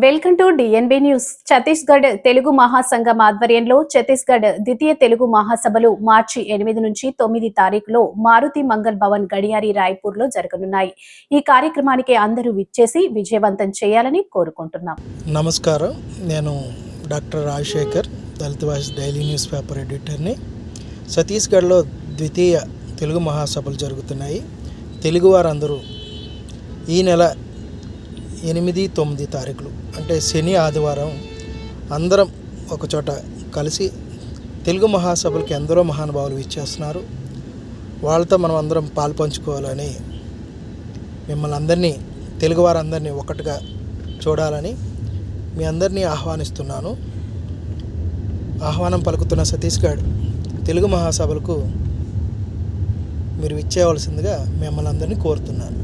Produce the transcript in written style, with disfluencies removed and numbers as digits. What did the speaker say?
Welcome to DNB news. Chhattisgarh Telugu Mahasangham ఆధ్వర్యంలో ఛత్తీస్గఢ్ ద్వితీయ తెలుగు మహాసభలు మార్చి 8 నుంచి 9 తారీఖులో మారుతి మంగళ్ భవన్ గడియారి రాయ్పూర్ లో జరగనున్నాయి. ఈ కార్యక్రమానికి అందరూ విచ్చేసి విజయవంతం చేయాలని కోరుకుంటున్నాం. నమస్కారం, నేను డాక్టర్ రాజశేఖర్, దళిత వాయిస్ డైలీ న్యూస్ పేపర్ ఎడిటర్ని. ఛత్తీస్గఢ్లో ద్వితీయ తెలుగు మహాసభలు జరుగుతున్నాయి. తెలుగువారందరూ ఈ నెల 8-9 తారీఖులు అంటే శని ఆదివారం అందరం ఒకచోట కలిసి తెలుగు మహాసభలకి ఎందరో మహానుభావులు ఇచ్చేస్తున్నారు. వాళ్ళతో మనం అందరం పాలు పంచుకోవాలని, మిమ్మల్ని అందరినీ తెలుగువారందరినీ ఒకటిగా చూడాలని మీ అందరినీ ఆహ్వానిస్తున్నాను. ఆహ్వానం పలుకుతున్న ఛత్తీస్గఢ్ తెలుగు మహాసభలకు మీరు ఇచ్చేయవలసిందిగా మిమ్మల్ని అందరినీ కోరుతున్నాను.